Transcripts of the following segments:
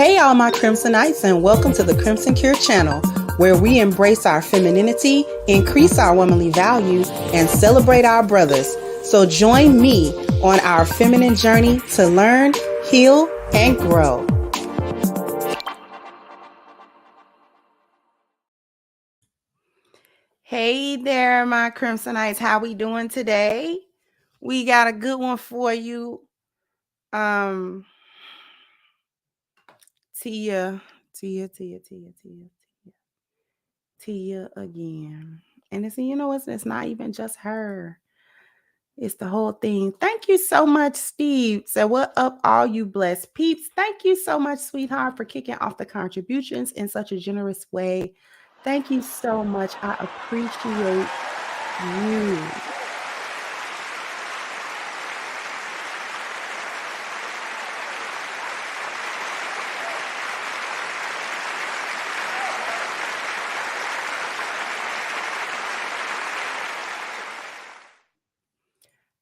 Hey, all my Crimsonites, and welcome to the Crimson Cure channel, where we embrace our femininity, increase our womanly value, and celebrate our brothers. So join me on our feminine journey to learn, heal, and grow. Hey there, my Crimsonites. How we doing today? We got a good one for you. Tia again. And it's not even just her. It's the whole thing. Thank you so much, Steve. So what up, all you blessed peeps? Thank you so much, sweetheart, for kicking off the contributions in such a generous way. Thank you so much. I appreciate you.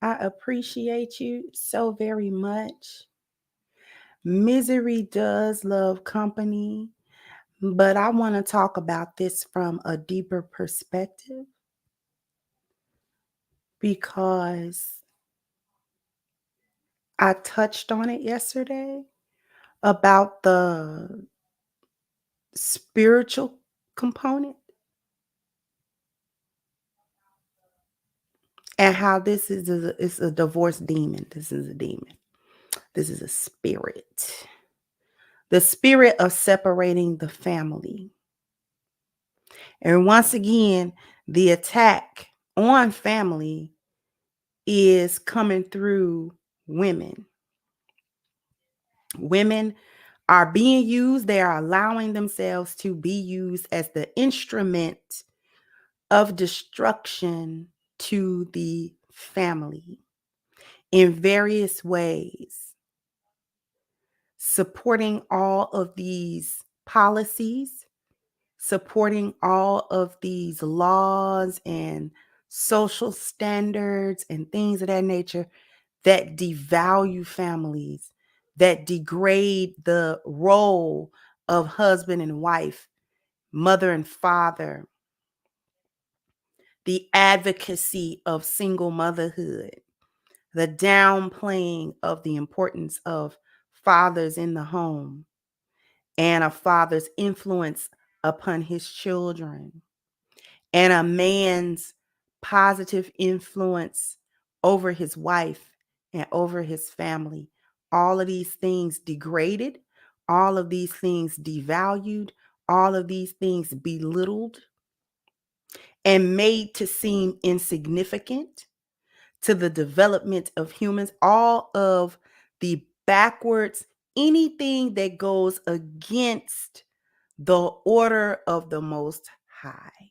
I appreciate you so very much. Misery does love company, but I want to talk about this from a deeper perspective because I touched on it yesterday about the spiritual component and how this is it's a divorce demon. This is a demon. This is a spirit. The spirit of separating the family. And once again, the attack on family is coming through women. Women are being used. They are allowing themselves to be used as the instrument of destruction to the family in various ways, supporting all of these policies, supporting all of these laws and social standards and things of that nature that devalue families, that degrade the role of husband and wife, mother and father, the advocacy of single motherhood, the downplaying of the importance of fathers in the home and a father's influence upon his children, and a man's positive influence over his wife and over his family. All of these things degraded, all of these things devalued, all of these things belittled and made to seem insignificant to the development of humans, all of the backwards, anything that goes against the order of the Most High,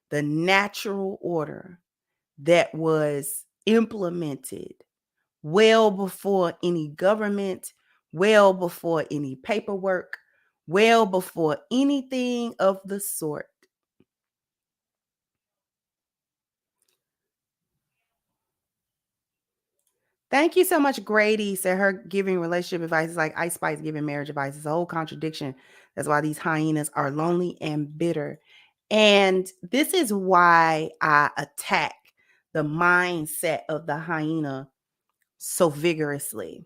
the natural order that was implemented well before any government, well before any paperwork, well before anything of the sort. Thank you so much, Grady. Said her giving relationship advice is like Ice Spice giving marriage advice. It's a whole contradiction. That's why these hyenas are lonely and bitter. And this is why I attack the mindset of the hyena so vigorously.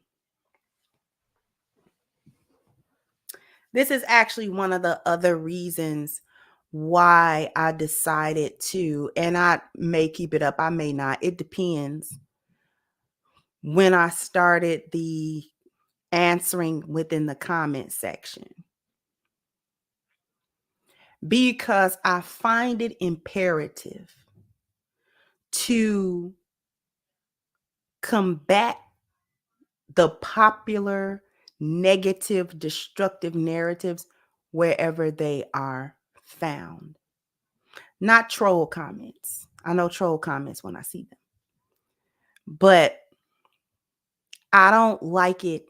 This is actually one of the other reasons why I decided to, and I may keep it up, I may not, it depends. When I started the answering within the comment section, because I find it imperative to combat the popular negative, destructive narratives wherever they are found. Not troll comments. I know troll comments when I see them, but I don't like it.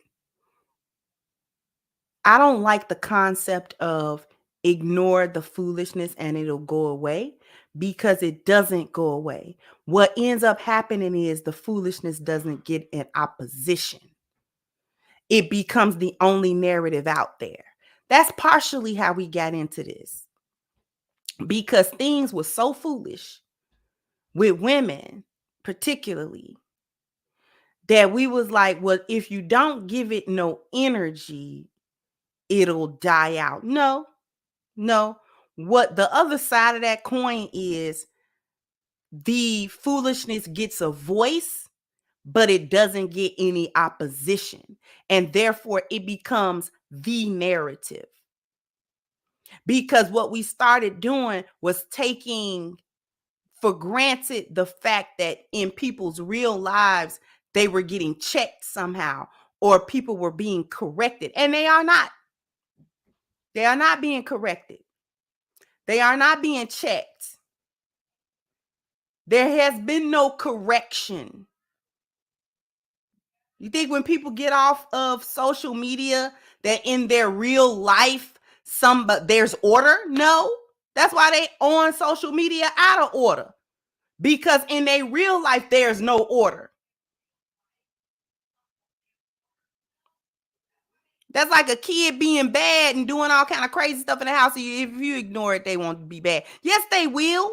I don't like the concept of ignore the foolishness and it'll go away, because it doesn't go away. What ends up happening is the foolishness doesn't get in opposition. it becomes the only narrative out there. That's partially how we got into this, because things were so foolish with women, particularly, that we was like, well, if you don't give it no energy, it'll die out. No. What the other side of that coin is, the foolishness gets a voice, but it doesn't get any opposition. And therefore, it becomes the narrative. Because what we started doing was taking for granted the fact that in people's real lives, they were getting checked somehow, or people were being corrected. And they are not. They are not being corrected. They are not being checked. There has been no correction. You think when people get off of social media that in their real life there's order? No. That's why they on social media out of order. Because in their real life there's no order. That's like a kid being bad and doing all kind of crazy stuff in the house. If you ignore it, they won't be bad. Yes, they will.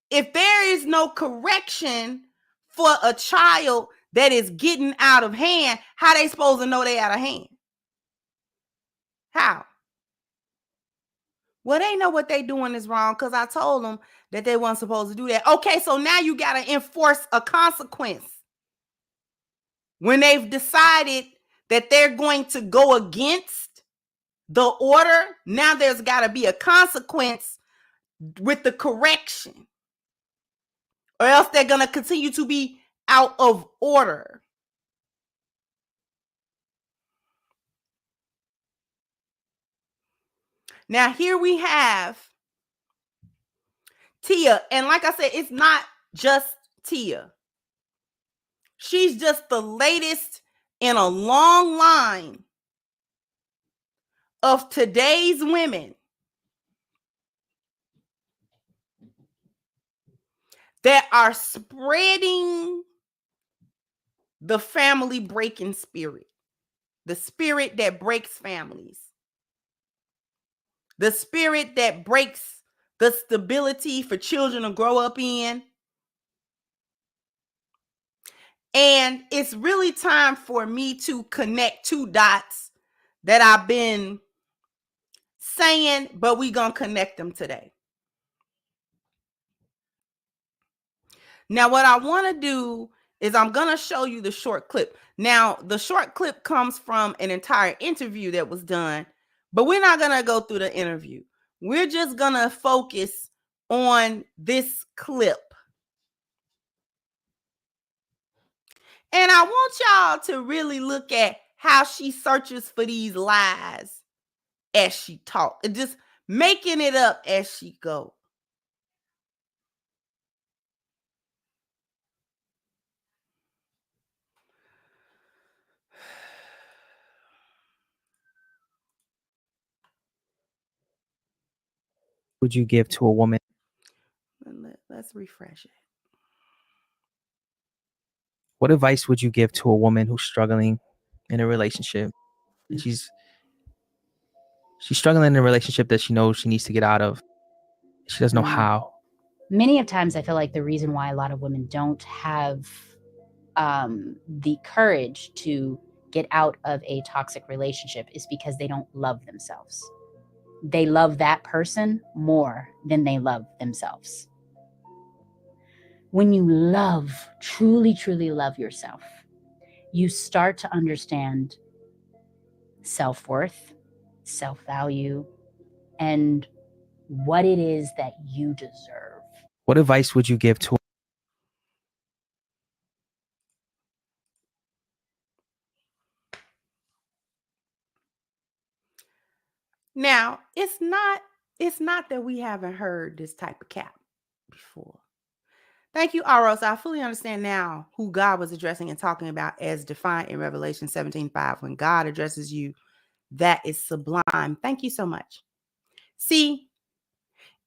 If there is no correction for a child that is getting out of hand, how they supposed to know they out of hand? How? Well, they know what they doing is wrong because I told them that they weren't supposed to do that. Okay, so now you got to enforce a consequence. When they've decided that they're going to go against the order, now there's got to be a consequence with the correction, or else they're going to continue to be out of order. Now, here we have Tia. And like I said, it's not just Tia. She's just the latest in a long line of today's women that are spreading the family breaking spirit, the spirit that breaks families, the spirit that breaks the stability for children to grow up in. And it's really time for me to connect two dots that I've been saying, but we're going to connect them today. Now, what I want to do is I'm going to show you the short clip. Now, the short clip comes from an entire interview that was done, but we're not going to go through the interview. We're just going to focus on this clip. And I want y'all to really look at how she searches for these lies as she talks, and just making it up as she goes. Would you give to a woman? Let's refresh it. What advice would you give to a woman who's struggling in a relationship? And she's struggling in a relationship that she knows she needs to get out of. She doesn't know how. Many of times I feel like the reason why a lot of women don't have the courage to get out of a toxic relationship is because they don't love themselves. They love that person more than they love themselves. When you love, truly, truly love yourself, you start to understand self-worth, self-value, and what it is that you deserve. What advice would you give to? Now, it's not that we haven't heard this type of cap before. Thank you, Aros. I fully understand now who God was addressing and talking about as defined in Revelation 17:5. When God addresses you, that is sublime. Thank you so much. See,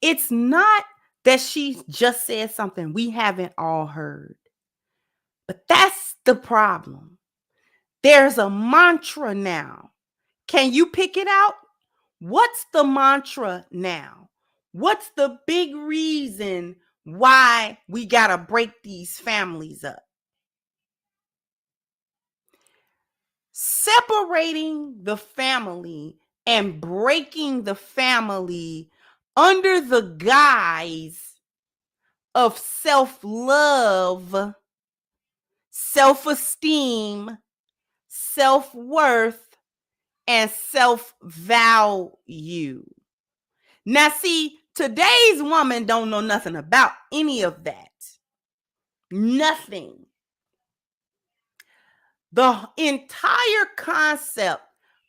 it's not that she just said something we haven't all heard. But that's the problem. There's a mantra now. Can you pick it out? What's the mantra now? What's the big reason why we got to break these families up? Separating the family and breaking the family under the guise of self-love, self-esteem, self-worth, and self-value. Now, see, today's woman don't know nothing about any of that. Nothing. The entire concept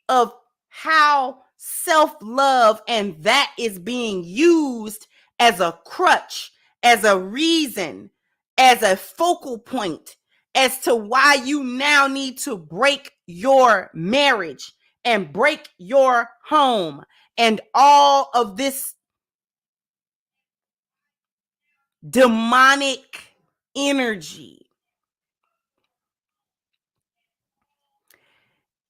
of how self-love and that is being used as a crutch, as a reason, as a focal point as to why you now need to break your marriage and break your home and all of this demonic energy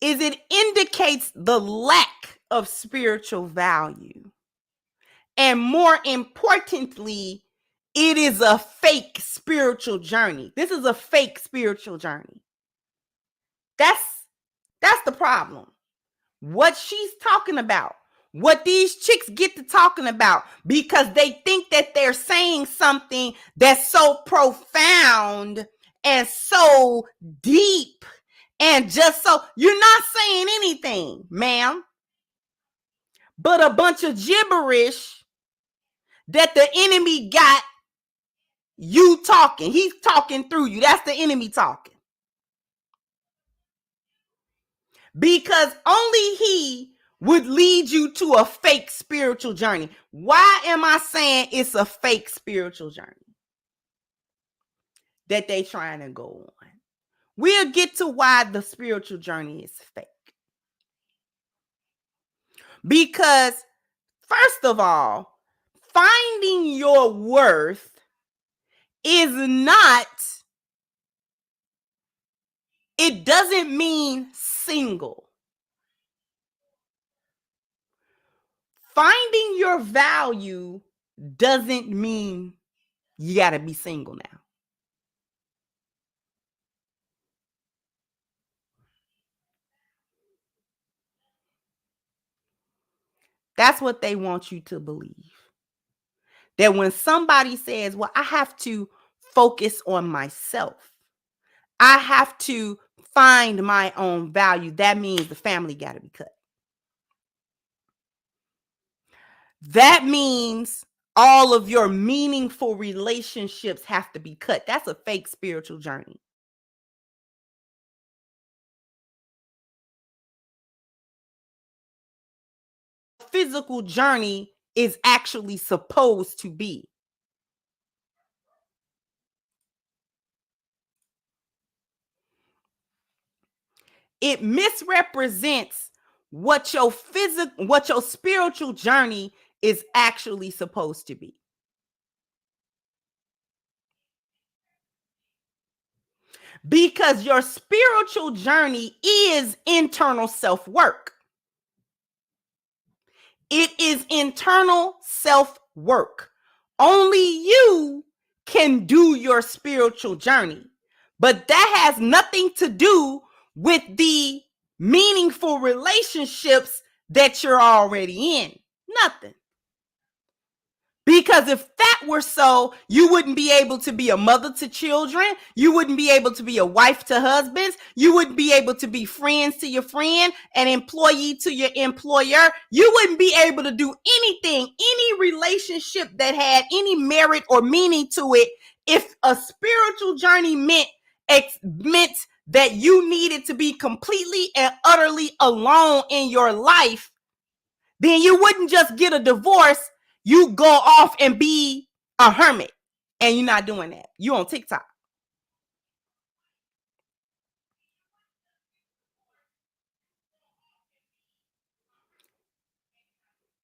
is it indicates the lack of spiritual value. And more importantly, it is a fake spiritual journey. This is a fake spiritual journey. That's the problem. What she's talking about, what these chicks get to talking about, because they think that they're saying something that's so profound and so deep and just so, you're not saying anything, ma'am, but a bunch of gibberish that the enemy got you talking. He's talking through you. That's the enemy talking. Because only he would lead you to a fake spiritual journey. Why am I saying it's a fake spiritual journey that they trying to go on? We'll get to why the spiritual journey is fake. Because first of all, finding your worth is not, it doesn't mean single. Finding your value doesn't mean you got to be single now. That's what they want you to believe. That when somebody says, well, I have to focus on myself, I have to find my own value, that means the family got to be cut. That means all of your meaningful relationships have to be cut. That's a fake spiritual journey. Physical journey is actually supposed to be. It misrepresents what your spiritual journey is actually supposed to be. Because your spiritual journey is internal self-work. It is internal self-work. Only you can do your spiritual journey. But that has nothing to do with the meaningful relationships that you're already in. Nothing. Because if that were so, you wouldn't be able to be a mother to children. You wouldn't be able to be a wife to husbands. You wouldn't be able to be friends to your friend, an employee to your employer. You wouldn't be able to do anything, any relationship that had any merit or meaning to it, if a spiritual journey meant that you needed to be completely and utterly alone in your life. Then you wouldn't just get a divorce. You go off and be a hermit, and you're not doing that. You on TikTok.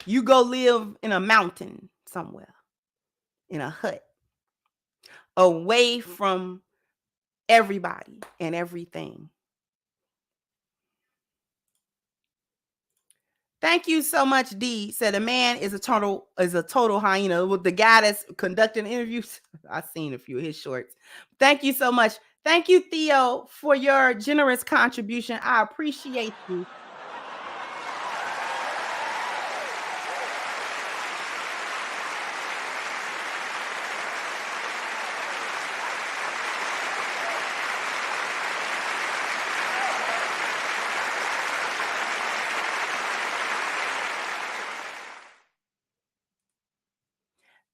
You go live in a mountain somewhere, in a hut, away from everybody and everything. Thank you so much, D. Said a man is a total hyena. With the guy that's conducting interviews, I've seen a few of his shorts. Thank you so much. Thank you, Theo, for your generous contribution. I appreciate you.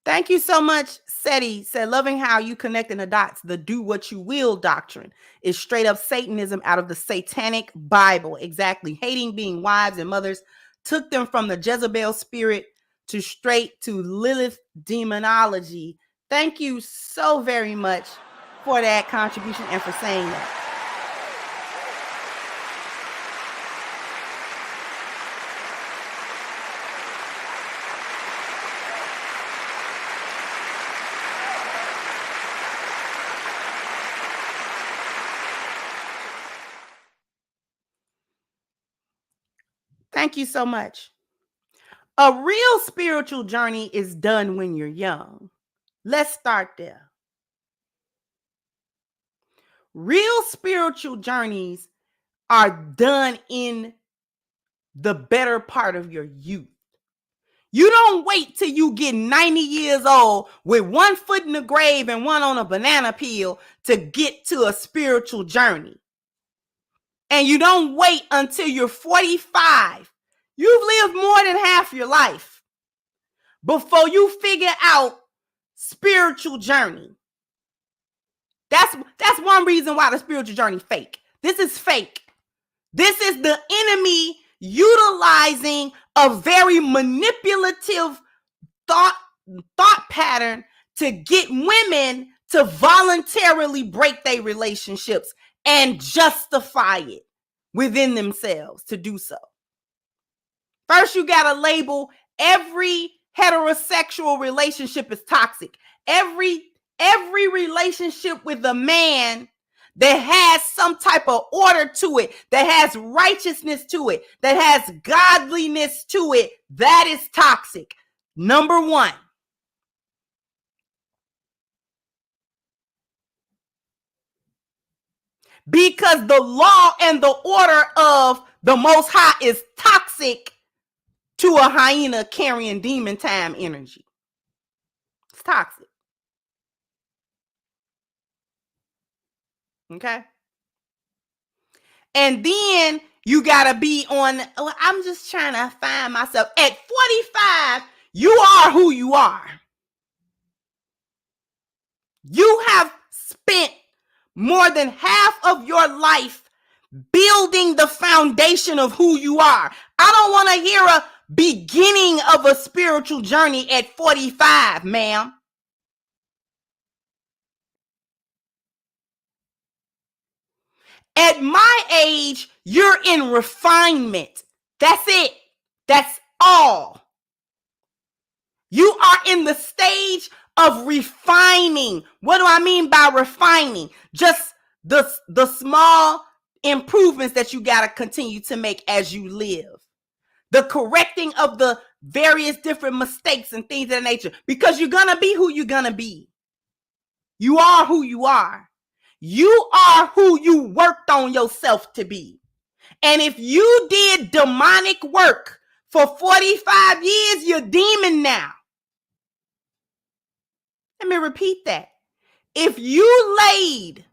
Thank you so much, Seti. Said, loving how you connecting the dots. The do what you will doctrine is straight up Satanism out of the satanic Bible. Exactly. Hating being wives and mothers took them from the Jezebel spirit to straight to Lilith demonology. Thank you so very much for that contribution and for saying that. Thank you so much. A real spiritual journey is done when you're young. Let's start there. Real spiritual journeys are done in the better part of your youth. You don't wait till you get 90 years old with one foot in the grave and one on a banana peel to get to a spiritual journey. And you don't wait until you're 45. You've lived more than half your life before you figure out spiritual journey. That's one reason why the spiritual journey fake. This is fake. This is the enemy utilizing a very manipulative thought pattern to get women to voluntarily break their relationships and justify it within themselves to do so. First, you got to label every heterosexual relationship as toxic. Every relationship with a man that has some type of order to it, that has righteousness to it, that has godliness to it, that is toxic. Number one. Because the law and the order of the Most High is toxic to a hyena carrying demon time energy. It's toxic. Okay? And then you got to be on, I'm just trying to find myself. At 45, you are who you are. You have spent more than half of your life building the foundation of who you are. I don't want to hear a beginning of a spiritual journey at 45, ma'am. At my age, you're in refinement. That's it. That's all. You are in the stage of refining. What do I mean by refining? Just the small improvements that you got to continue to make as you live. The correcting of the various different mistakes and things of that nature. Because you're going to be who you're going to be. You are who you are. You are who you worked on yourself to be. And if you did demonic work for 45 years, you're demon now. Let me repeat that. If you laid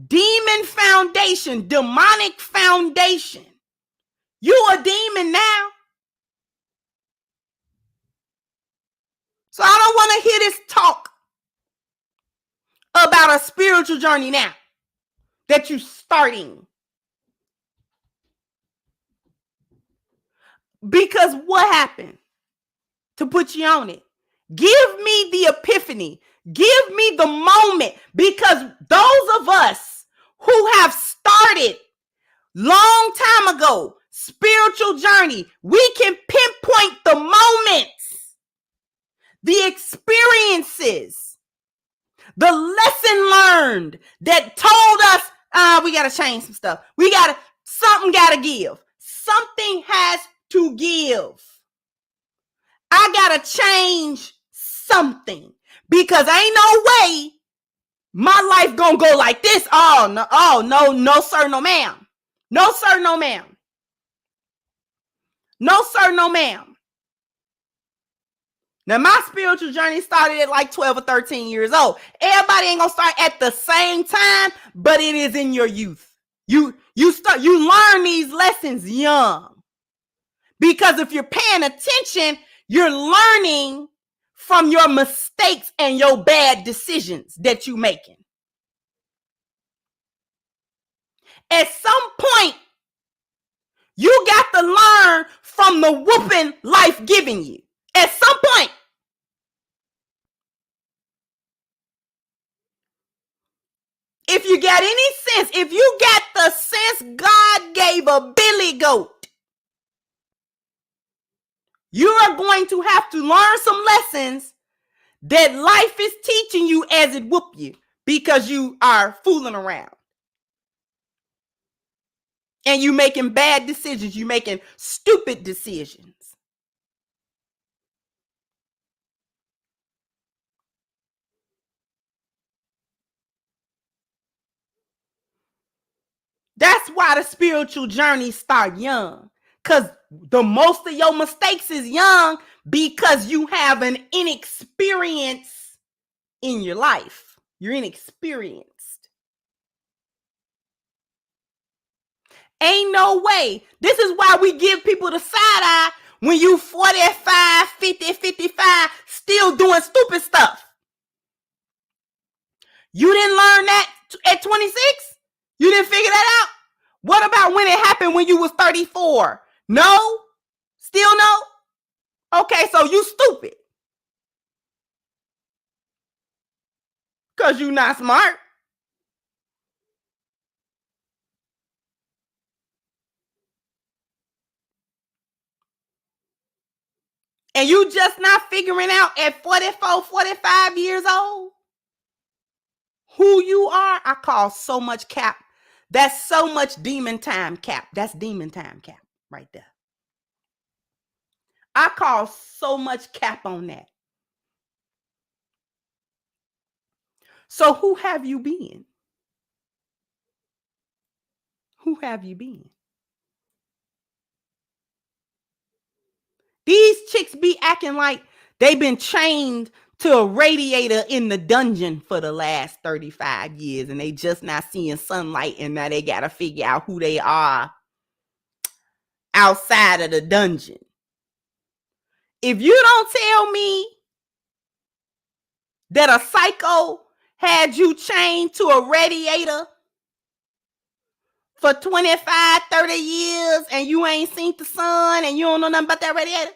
demon foundation, demonic foundation, you a demon now. So I don't want to hear this talk about a spiritual journey now that you're starting. Because what happened to put you on it? Give me the epiphany. Give me the moment. Because those of us who have started long time ago, spiritual journey, we can pinpoint the moments, the experiences, the lesson learned that told us, we got to change some stuff. Something got to give. something has to give. I gotta change something because ain't no way my life gonna go like this. Oh no, sir, no ma'am. No, sir, no ma'am. No, sir, no ma'am. Now, my spiritual journey started at like 12 or 13 years old. Everybody ain't gonna start at the same time, but it is in your youth. You learn these lessons young. Because if you're paying attention, you're learning from your mistakes and your bad decisions that you're making. At some point, you got to learn from the whooping life giving you. At some point. If you got any sense, if you got the sense God gave a billy goat, you are going to have to learn some lessons that life is teaching you as it whoop you because you are fooling around. And you making bad decisions. You making stupid decisions. That's why the spiritual journey start young. Because the most of your mistakes is young because you have an inexperience in your life. You're inexperienced. Ain't no way. This is why we give people the side eye when you 45, 50, 55, still doing stupid stuff. You didn't learn that at 26? You didn't figure that out? What about when it happened when you was 34? No? Still no? Okay, so you stupid. Because you not smart. And you just not figuring out at 44, 45 years old who you are? I call so much cap. That's so much demon time cap. That's demon time cap right there. I call so much cap on that. So who have you been? Who have you been? These chicks be acting like they've been chained to a radiator in the dungeon for the last 35 years and they just not seeing sunlight and now they got to figure out who they are outside of the dungeon. If you don't tell me that a psycho had you chained to a radiator for 25, 30 years and you ain't seen the sun and you don't know nothing about that radiator,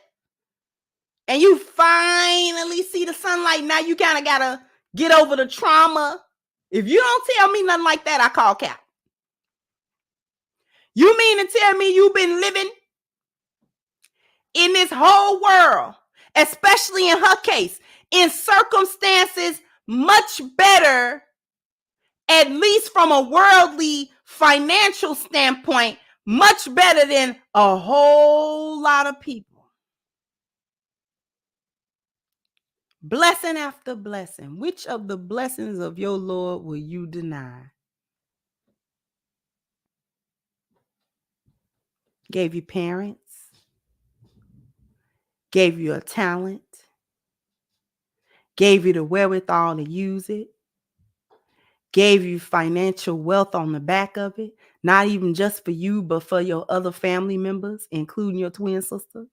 and you finally see the sunlight, now you kind of got to get over the trauma. If you don't tell me nothing like that, I call cap. You mean to tell me you've been living in this whole world, especially in her case, in circumstances much better, at least from a worldly financial standpoint, much better than a whole lot of people. Blessing after blessing. Which of the blessings of your Lord will you deny? Gave you parents, gave you a talent, gave you the wherewithal to use it, gave you financial wealth on the back of it, not even just for you, but for your other family members, including your twin sister.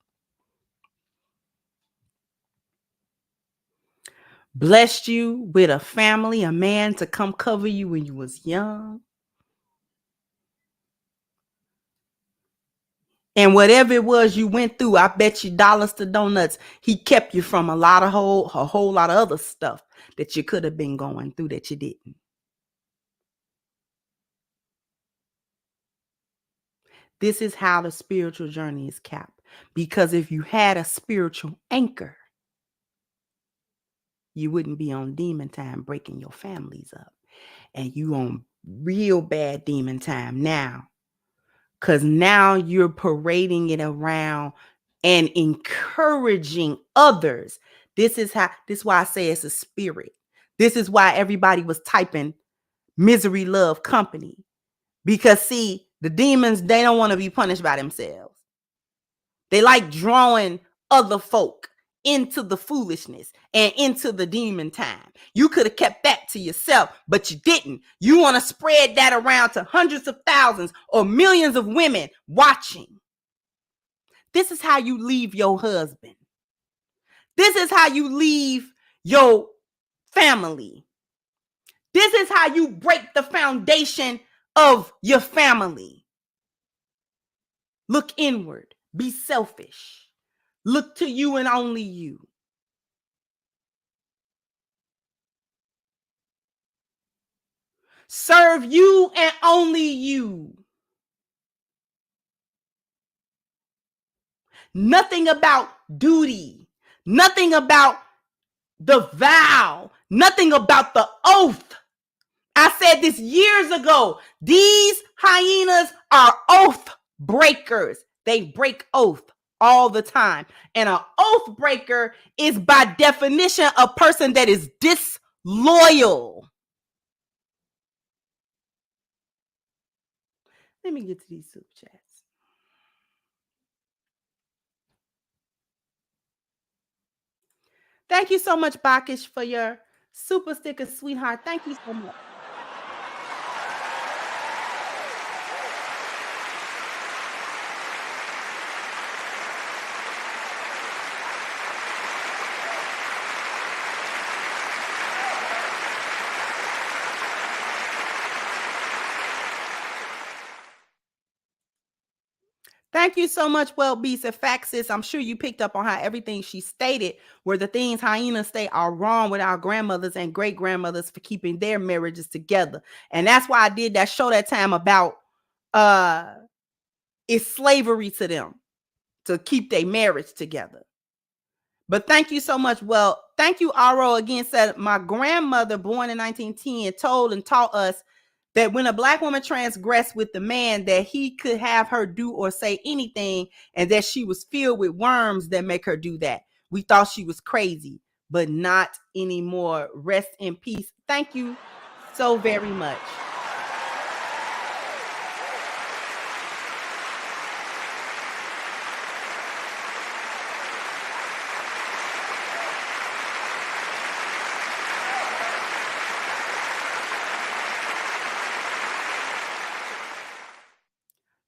Blessed you with a family, a man to come cover you when you was young. And whatever it was you went through, I bet you dollars to donuts, he kept you from a whole lot of other stuff that you could have been going through that you didn't. This is how the spiritual journey is capped. Because if you had a spiritual anchor, you wouldn't be on demon time breaking your families up. And you on real bad demon time now, because now you're parading it around and encouraging others. This is why I say it's a spirit. This is why everybody was typing misery, love, company. Because see, the demons, they don't want to be punished by themselves. They like drawing other folk into the foolishness and into the demon time. You could have kept that to yourself, but you didn't. You want to spread that around to hundreds of thousands or millions of women watching. This is how you leave your husband. This is how you leave your family. This is how you break the foundation of your family. Look inward. Be selfish. Look to you and only you. Serve you and only you. Nothing about duty. Nothing about the vow. Nothing about the oath. I said this years ago. These hyenas are oath breakers. They break oath all the time. And an oath breaker is by definition a person that is disloyal. Let me get to these super chats. Thank you so much, Bakish, for your super sticker, sweetheart. Thank you so much. Thank you so much, Well Beast and Faxis. I'm sure you picked up on how everything she stated were the things hyenas say are wrong with our grandmothers and great grandmothers for keeping their marriages together. And that's why I did that show that time about it's slavery to them to keep their marriage together. But thank you so much. Well, thank you, Aro. Again, said my grandmother, born in 1910, told and taught us that when a black woman transgressed with the man, that he could have her do or say anything, and that she was filled with worms that make her do that. We thought she was crazy, but not anymore. Rest in peace. Thank you so very much.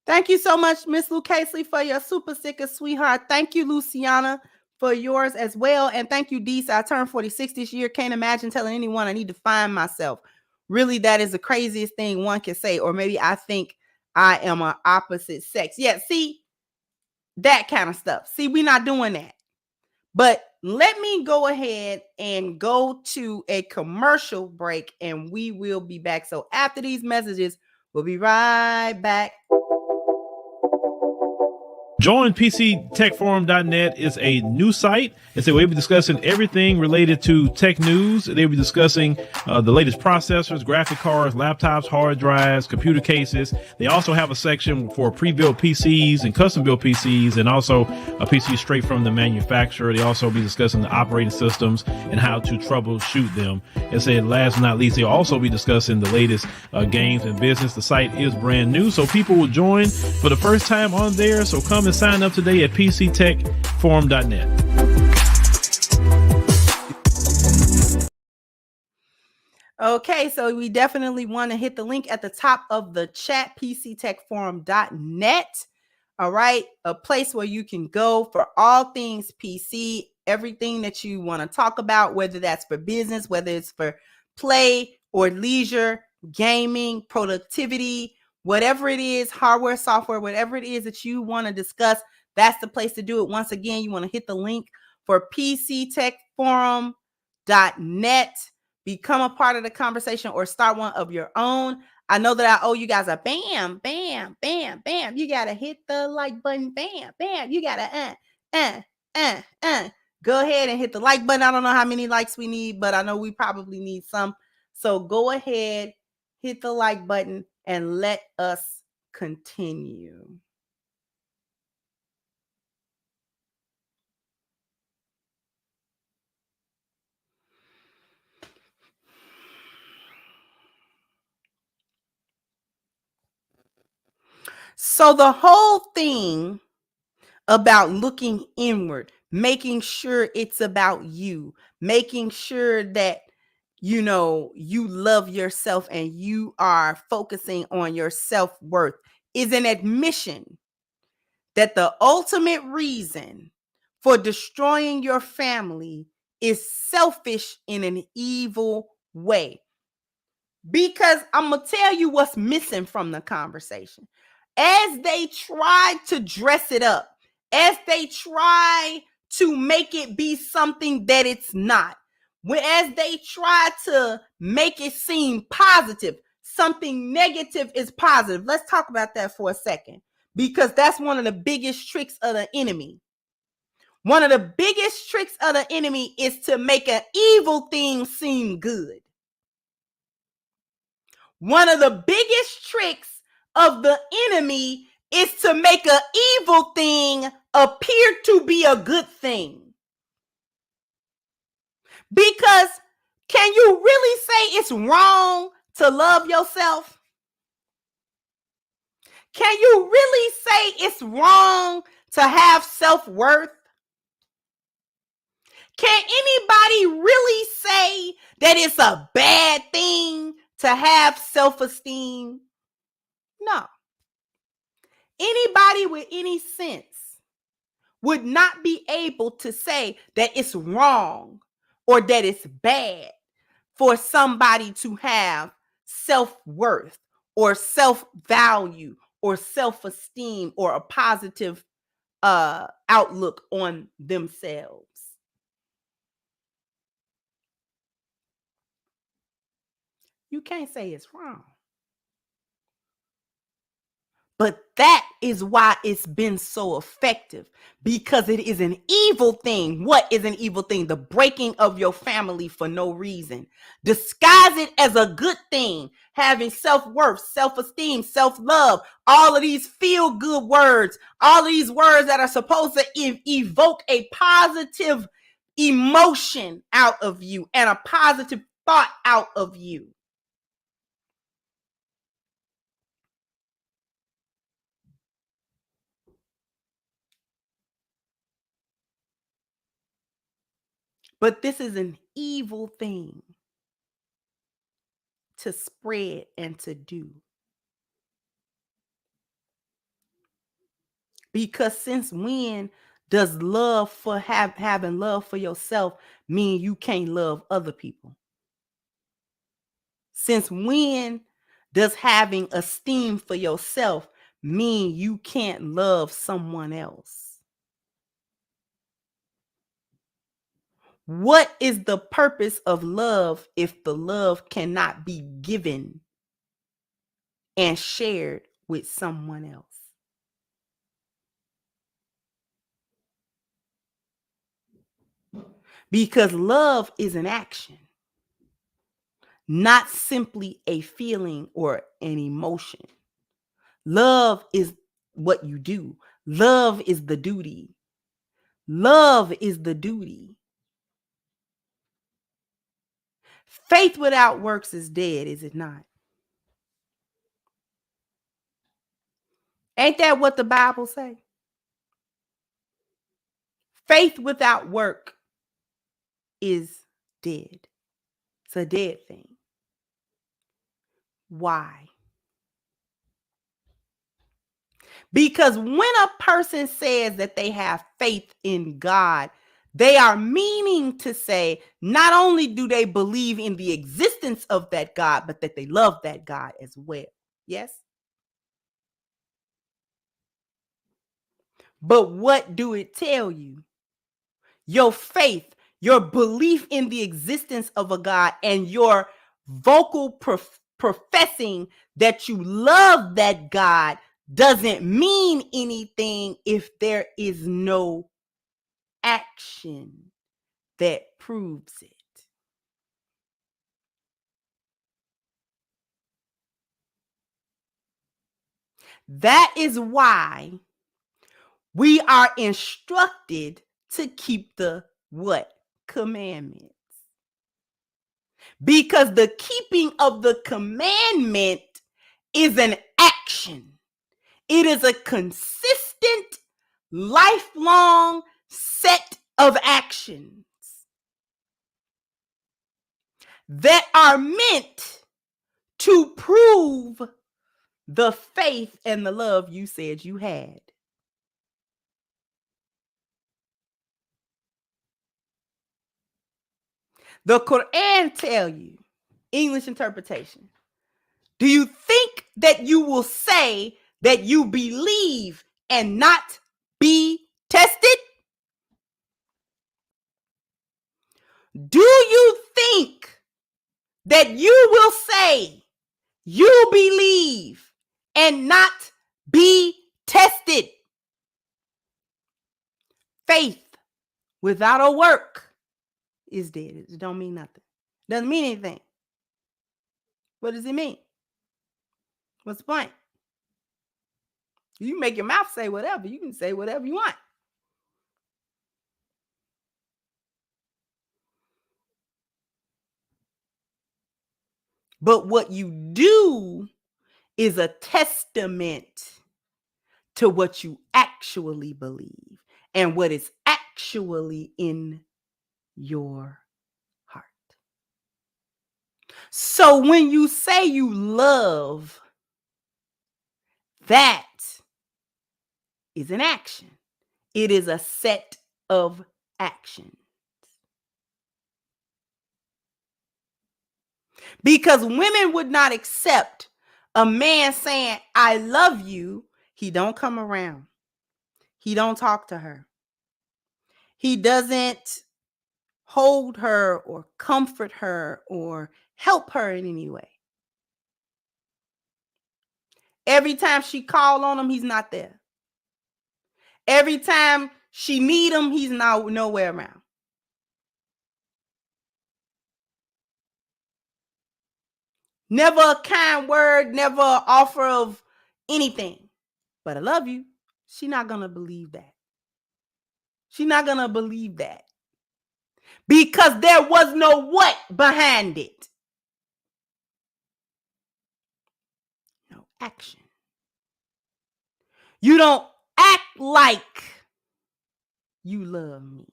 Thank you so much, Miss Lou Casely, for your super sticker, sweetheart. Thank you, Luciana, for yours as well. And thank you, Deesa. I turned 46 this year. Can't imagine telling anyone I need to find myself. Really, that is the craziest thing one can say. Or maybe I think I am an opposite sex. Yeah, see, that kind of stuff. See, we're not doing that. But let me go ahead and go to a commercial break, and we will be back. So after these messages, we'll be right back. Join PCTechForum.net is a new site. And so we'll be discussing everything related to tech news. They'll be discussing the latest processors, graphic cards, laptops, hard drives, computer cases. They also have a section for pre-built PCs and custom-built PCs, and also a PC straight from the manufacturer. They also be discussing the operating systems and how to troubleshoot them. And said, last but not least, they'll also be discussing the latest games and business. The site is brand new, so people will join for the first time on there. So come and sign up today at PCTechForum.net. Okay, so we definitely want to hit the link at the top of the chat, PCTechForum.net. All right, a place where you can go for all things PC, everything that you want to talk about, whether that's for business, whether it's for play or leisure, gaming, productivity, whatever it is, hardware, software, whatever it is that you want to discuss, that's the place to do it. Once again, you want to hit the link for PCTechForum.net. Become a part of the conversation or start one of your own. I know that I owe you guys a bam, bam, bam, bam. You got to hit the like button. Bam, bam. You got to go ahead and hit the like button. I don't know how many likes we need, but I know we probably need some. So go ahead, hit the like button, and let us continue. So the whole thing about looking inward, making sure it's about you, making sure that you love yourself and you are focusing on your self-worth is an admission that the ultimate reason for destroying your family is selfish in an evil way. Because I'm going to tell you what's missing from the conversation. As they try to dress it up, as they try to make it be something that it's not, as they try to make it seem positive, something negative is positive. Let's talk about that for a second, because that's one of the biggest tricks of the enemy. One of the biggest tricks of the enemy is to make an evil thing seem good. One of the biggest tricks of the enemy is to make an evil thing appear to be a good thing. Because can you really say it's wrong to love yourself? Can you really say it's wrong to have self-worth? Can anybody really say that it's a bad thing to have self-esteem? No. Anybody with any sense would not be able to say that it's wrong or that it's bad for somebody to have self-worth or self-value or self-esteem or a positive outlook on themselves. You can't say it's wrong. But that is why it's been so effective, because it is an evil thing. What is an evil thing? The breaking of your family for no reason. Disguise it as a good thing, having self-worth, self-esteem, self-love, all of these feel-good words, all of these words that are supposed to evoke a positive emotion out of you and a positive thought out of you. But this is an evil thing to spread and to do. Because since when does love for having love for yourself mean you can't love other people? Since when does having esteem for yourself mean you can't love someone else? What is the purpose of love if the love cannot be given and shared with someone else? Because love is an action, not simply a feeling or an emotion. Love is what you do. Love is the duty. Love is the duty. Faith without works is dead, is it not? Ain't that what the Bible say? Faith without work is dead. It's a dead thing. Why? Because when a person says that they have faith in God, they are meaning to say not only do they believe in the existence of that God, but that they love that God as well. Yes? But what do it tell you? Your faith, your belief in the existence of a God, and your vocal professing that you love that God doesn't mean anything if there is no action that proves it. That is why we are instructed to keep the what? Commandments. Because the keeping of the commandment is an action. It is a consistent, lifelong set of actions that are meant to prove the faith and the love you said you had. The Quran tell you, English interpretation, do you think that you will say that you believe and not be tested? Do you think that you will say you believe and not be tested? Faith without a work is dead. It don't mean nothing. Doesn't mean anything. What does it mean? What's the point? You make your mouth say whatever. You can say whatever you want. But what you do is a testament to what you actually believe and what is actually in your heart. So when you say you love, that is an action. It is a set of actions. Because women would not accept a man saying, I love you. He don't come around. He don't talk to her. He doesn't hold her or comfort her or help her in any way. Every time she call on him, he's not there. Every time she need him, he's nowhere around. Never a kind word, never an offer of anything. But I love you. She's not going to believe that. She's not going to believe that. Because there was no what behind it. No action. You don't act like you love me.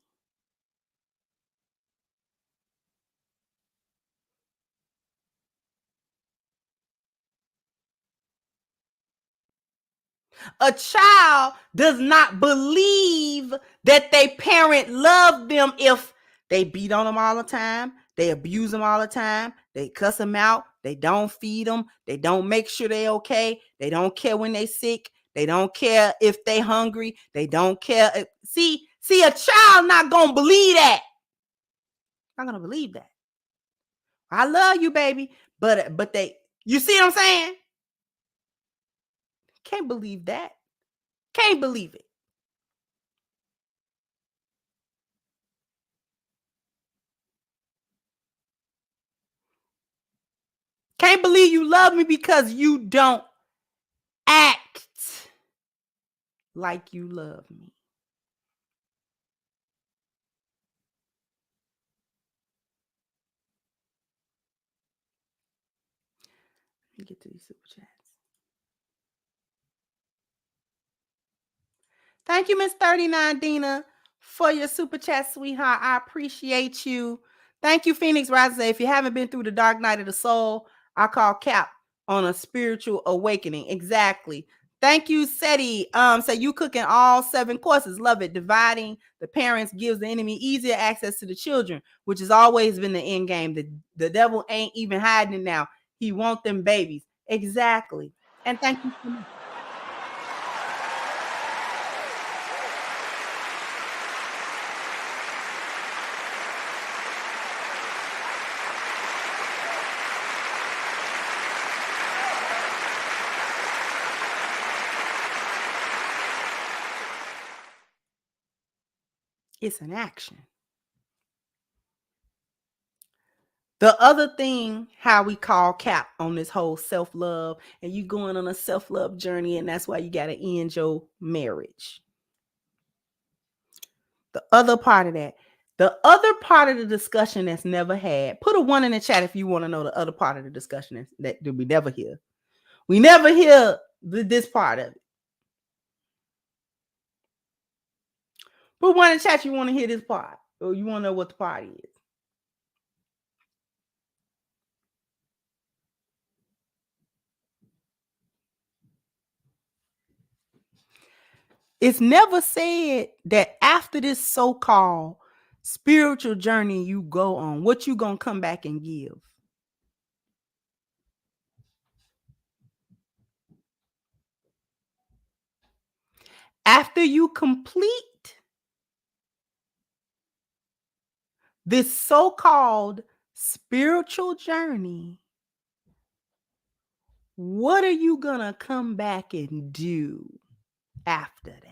A child does not believe that their parent loved them if they beat on them all the time, they abuse them all the time, they cuss them out, they don't feed them, they don't make sure they're okay, they don't care when they're sick, they don't care if they're hungry, they don't care. See, a child not going to believe that. Not going to believe that. I love you, baby, but they, you see what I'm saying? Can't believe that. Can't believe it. Can't believe you love me because you don't act like you love me. Let me get to these super chats. Thank you, Miss 39 Dina, for your super chat, sweetheart. I appreciate you. Thank you, Phoenix Rising. If you haven't been through the dark night of the soul, I call Cap on a spiritual awakening. Exactly. Thank you, Seti. So you cooking all 7 courses. Love it. Dividing the parents gives the enemy easier access to the children, which has always been the end game. The devil ain't even hiding it now. He wants them babies. Exactly. And thank you so much. It's an action. The other thing, how we call cap on this whole self-love, and you going on a self-love journey, and that's why you got to end your marriage. The other part of that, the other part of the discussion that's never had, put a 1 in the chat if you want to know the other part of the discussion that we never hear. We never hear this part of it. Put 1 in the chat if you want to hear this part, or you want to know what the part is. It's never said that after this so-called spiritual journey you go on, what you gonna come back and give. After you complete this so-called spiritual journey, what are you gonna come back and do after that?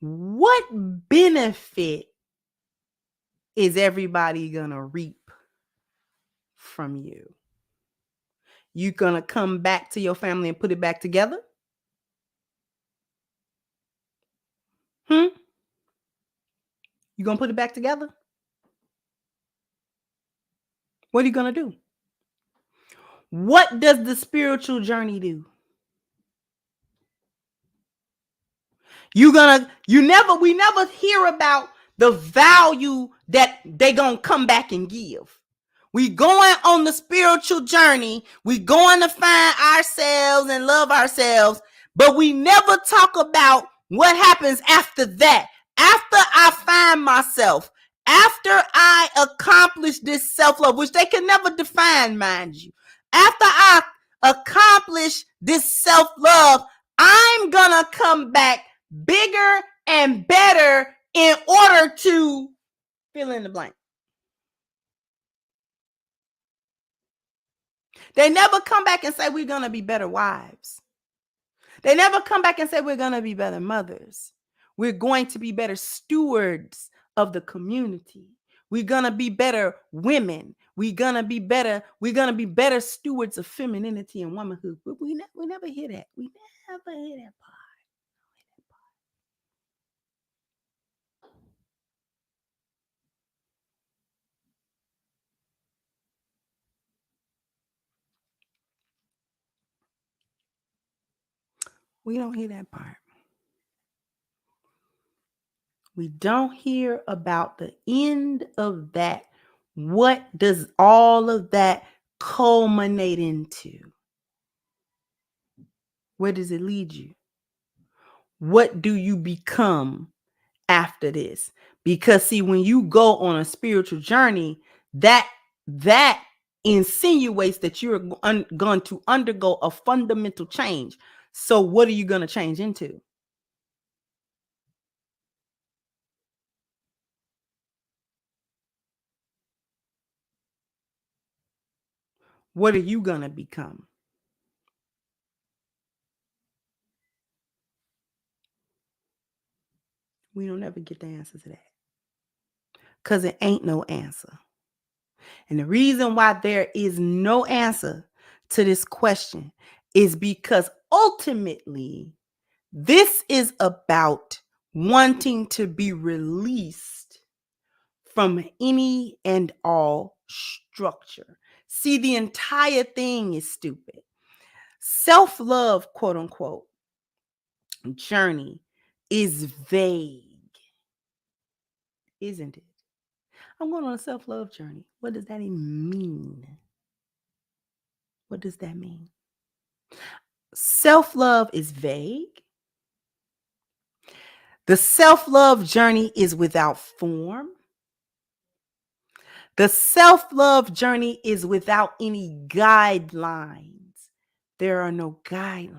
What benefit is everybody gonna reap from you? You gonna come back to your family and put it back together? You gonna put it back together? What are you gonna do? What does the spiritual journey do? We never hear about the value that they gonna come back and give. We going on the spiritual journey. We going to find ourselves and love ourselves, but we never talk about what happens after that. After I find myself, after I accomplish this self-love, which they can never define, mind you. After I accomplish this self-love, I'm gonna come back bigger and better in order to fill in the blank. They never come back and say we're going to be better wives. They never come back and say we're going to be better mothers. We're going to be better stewards of the community. We're going to be better women. We're going to be better stewards of femininity and womanhood. But we never hear that. We never hear that part. We don't hear that part. We don't hear about the end of that. What does all of that culminate into? Where does it lead you? What do you become after this? Because see, when you go on a spiritual journey, that insinuates that you're going to undergo a fundamental change. So what are you going to change into? What are you going to become? We don't ever get the answer to that. Because it ain't no answer. And the reason why there is no answer to this question is because ultimately, this is about wanting to be released from any and all structure. See, the entire thing is stupid. Self-love, quote unquote, journey is vague, isn't it? I'm going on a self-love journey. What does that even mean? What does that mean? Self-love is vague. The self-love journey is without form. The self-love journey is without any guidelines. There are no guidelines.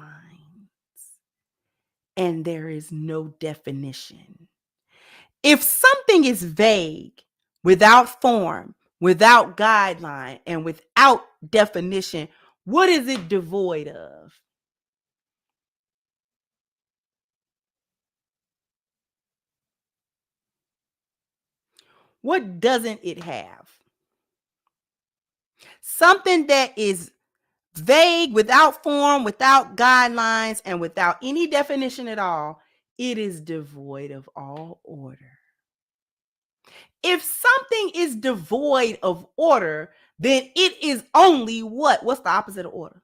And there is no definition. If something is vague, without form, without guideline, and without definition, what is it devoid of? What doesn't it have? Something that is vague, without form, without guidelines, and without any definition at all, it is devoid of all order. If something is devoid of order, then it is only what? What's the opposite of order?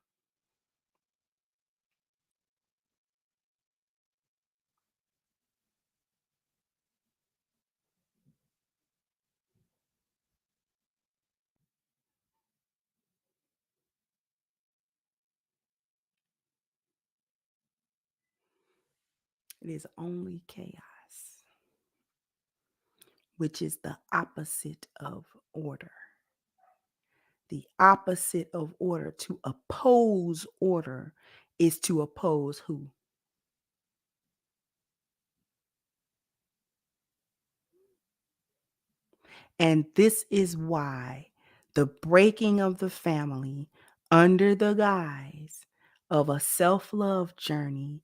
It is only chaos, which is the opposite of order. The opposite of order, to oppose order, is to oppose who? And this is why the breaking of the family under the guise of a self-love journey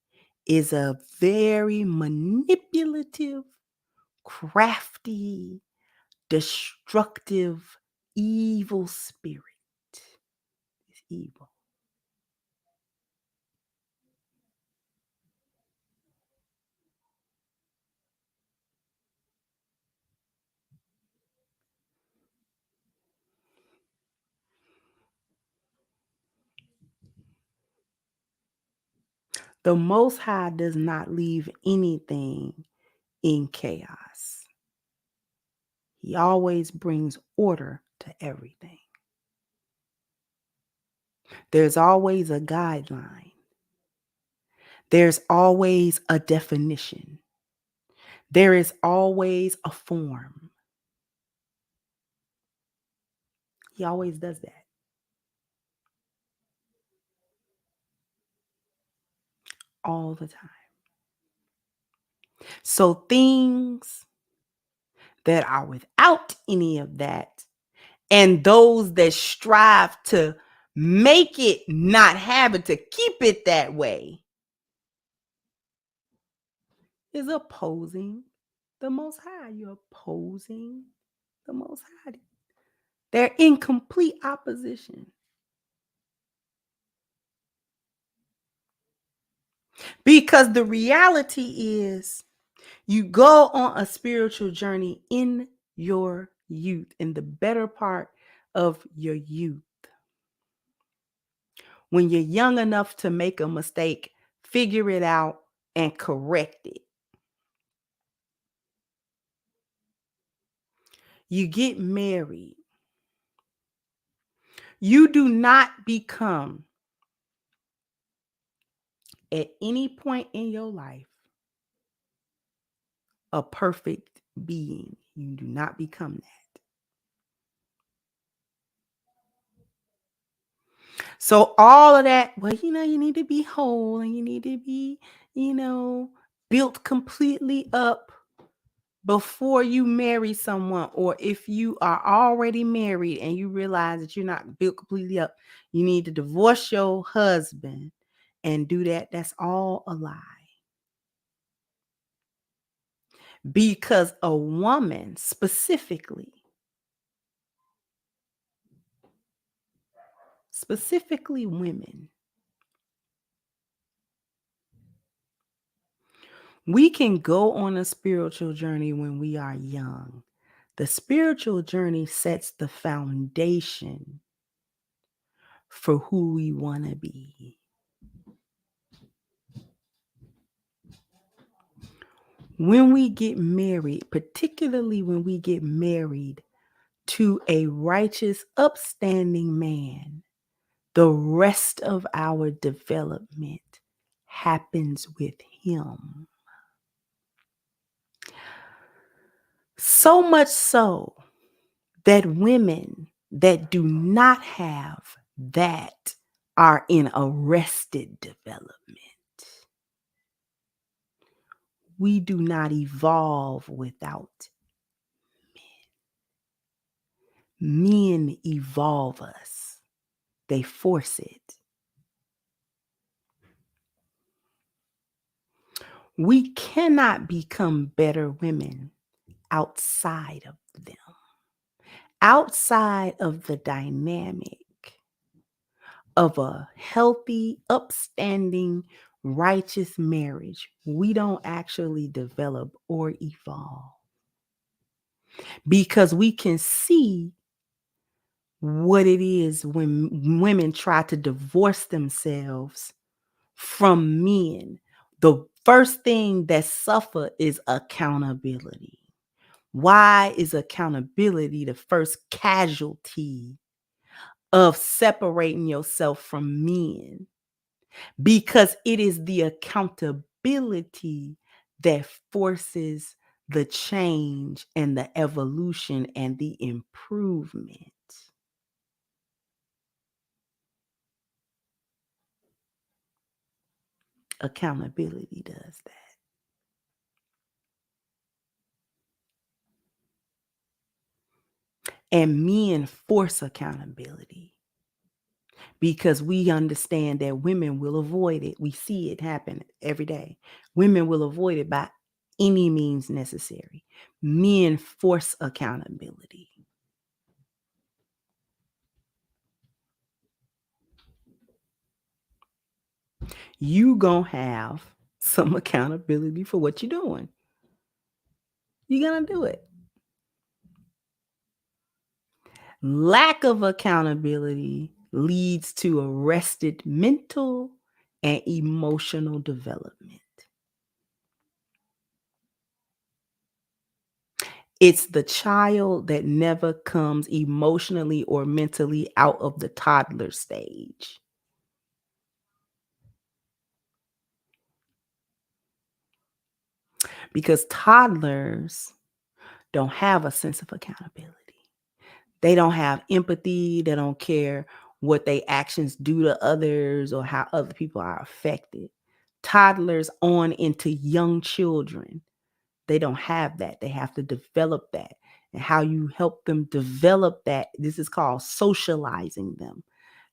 is a very manipulative, crafty, destructive, evil spirit. It's evil. The Most High does not leave anything in chaos. He always brings order to everything. There's always a guideline. There's always a definition. There is always a form. He always does that. All the time. So things that are without any of that, and those that strive to make it not have it, to keep it that way, is opposing the Most High. You're opposing the Most High. They're in complete opposition. Because the reality is, you go on a spiritual journey in your youth, in the better part of your youth. When you're young enough to make a mistake, figure it out and correct it. You get married. You do not become, at any point in your life, a perfect being. You do not become that. So all of that, well, you need to be whole and you need to be, built completely up before you marry someone. Or if you are already married and you realize that you're not built completely up, you need to divorce your husband and do that. That's all a lie. Because a woman, specifically women, we can go on a spiritual journey when we are young. The spiritual journey sets the foundation for who we want to be. When we get married, particularly when we get married to a righteous, upstanding man, the rest of our development happens with him. So much so that women that do not have that are in arrested development. We do not evolve without men. Men evolve us. They force it. We cannot become better women outside of them. outside of the dynamic of a healthy, upstanding, righteous marriage, we don't actually develop or evolve. Because we can see what it is when women try to divorce themselves from men. The first thing that suffer is accountability. Why is accountability the first casualty of separating yourself from men? Because it is the accountability that forces the change and the evolution and the improvement. Accountability does that. And men force accountability because we understand that women will avoid it. We see it happen every day. Women will avoid it by any means necessary. Men force accountability. You gonna have some accountability for what you're doing. You're gonna do it. Lack of accountability leads to arrested mental and emotional development. It's the child that never comes emotionally or mentally out of the toddler stage. Because toddlers don't have a sense of accountability. They don't have empathy. They don't care what their actions do to others or how other people are affected. Toddlers on into young children, they don't have that. They have to develop that. And how you help them develop that, this is called socializing them.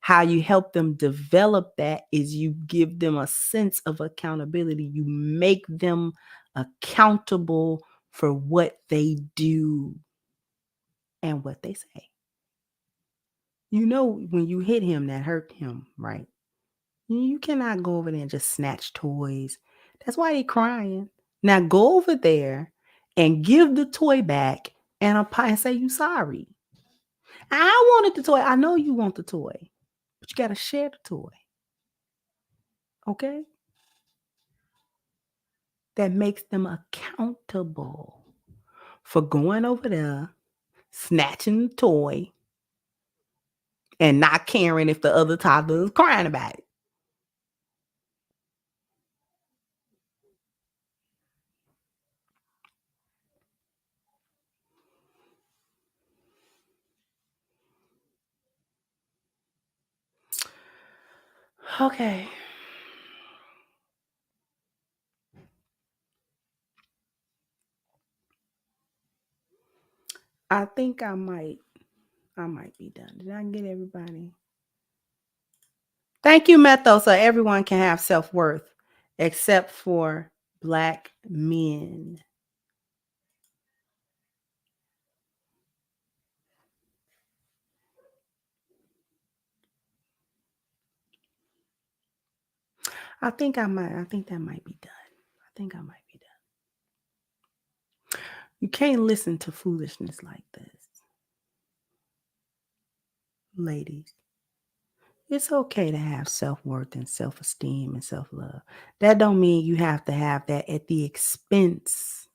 How you help them develop that is you give them a sense of accountability. You make them accountable for what they do and what they say. You know, when you hit him, that hurt him, right? You cannot go over there and just snatch toys. That's why they're crying. Now go over there and give the toy back and say you sorry. I wanted the toy. I know you want the toy, but you got to share the toy. Okay? That makes them accountable for going over there, snatching the toy, and not caring if the other toddler is crying about it. Okay. I think I might be done. Did I get everybody? Thank you, Metho. So everyone can have self-worth except for Black men. I think that might be done. I think I might be done. You can't listen to foolishness like this. Ladies, it's okay to have self-worth and self-esteem and self-love. That don't mean you have to have that at the expense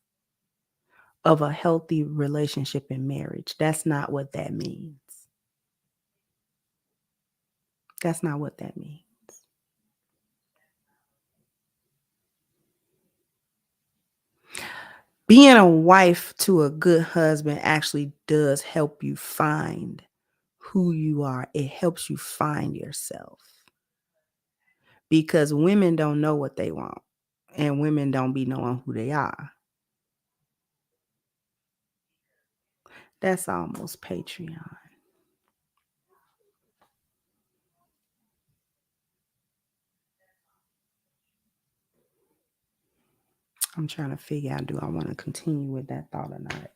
of a healthy relationship and marriage. That's not what that means. That's not what that means. Being a wife to a good husband actually does help you find who you are. It helps you find yourself. Because women don't know what they want. And women don't be knowing who they are. That's almost Patreon. I'm trying to figure out, do I want to continue with that thought or not?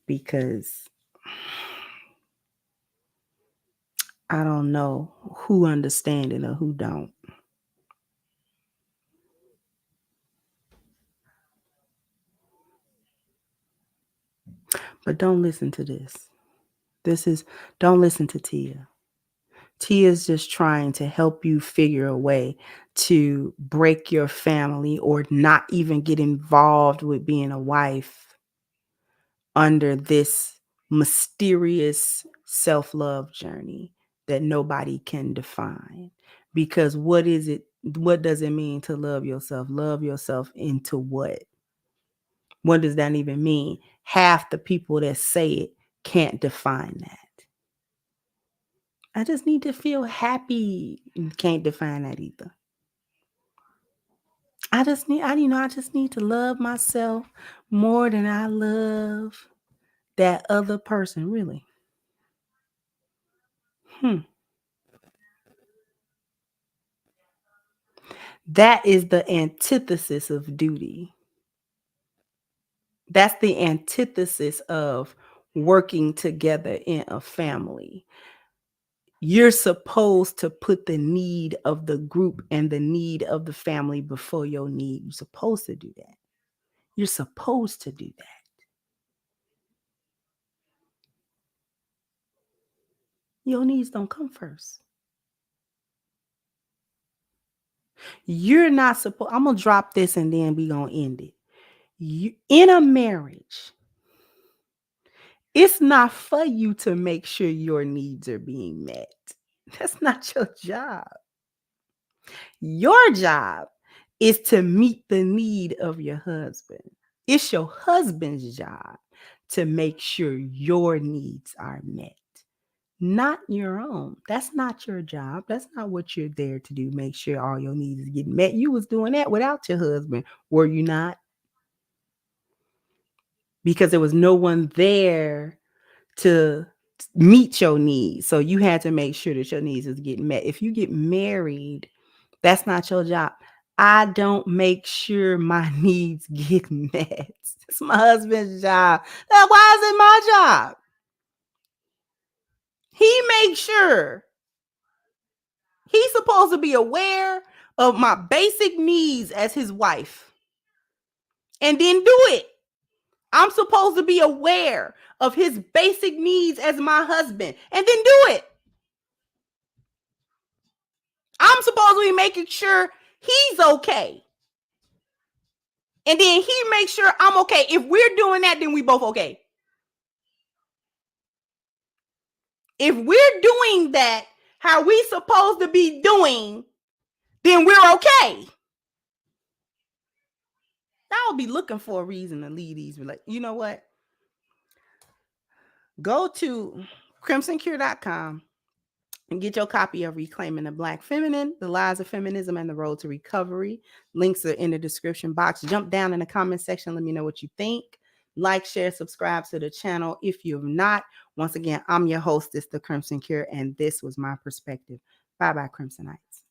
Because I don't know who understand it or who don't. But don't listen to this. Don't listen to Tia. Tia's just trying to help you figure a way to break your family or not even get involved with being a wife under this mysterious self-love journey that nobody can define. Because what is it? What does it mean to love yourself? Love yourself into what? What does that even mean? Half the people that say it can't define that. I just need to feel happy. Can't define that either. I just need to love myself more than I love that other person, really. That is the antithesis of duty. That's the antithesis of working together in a family. You're supposed to put the need of the group and the need of the family before your need. You're supposed to do that. You're supposed to do that. Your needs don't come first. You're not supposed. I'm going to drop this and then we going to end it. In a marriage, it's not for you to make sure your needs are being met. That's not your job. Your job is to meet the need of your husband. It's your husband's job to make sure your needs are met, not your own. That's not your job. That's not what you're there to do. Make sure all your needs get met. You was doing that without your husband, were you not? Because there was no one there to meet your needs. So you had to make sure that your needs was getting met. If you get married, that's not your job. I don't make sure my needs get met. It's my husband's job. Now, why is it my job? He makes sure. He's supposed to be aware of my basic needs as his wife and then do it. I'm supposed to be aware of his basic needs as my husband and then do it. I'm supposed to be making sure he's okay. And then he makes sure I'm okay. If we're doing that, then we both okay. If we're doing that, how we supposed to be doing, then we're okay. I'll be looking for a reason to leave these. Like, you know what? Go to crimsoncure.com and get your copy of Reclaiming the Black Feminine, The Lies of Feminism and the Road to Recovery. Links are in the description box. Jump down in the comment section. Let me know what you think. Like, share, subscribe to the channel if you've not. Once again, I'm your hostess, The Crimson Cure, and this was my perspective. Bye-bye, Crimsonites.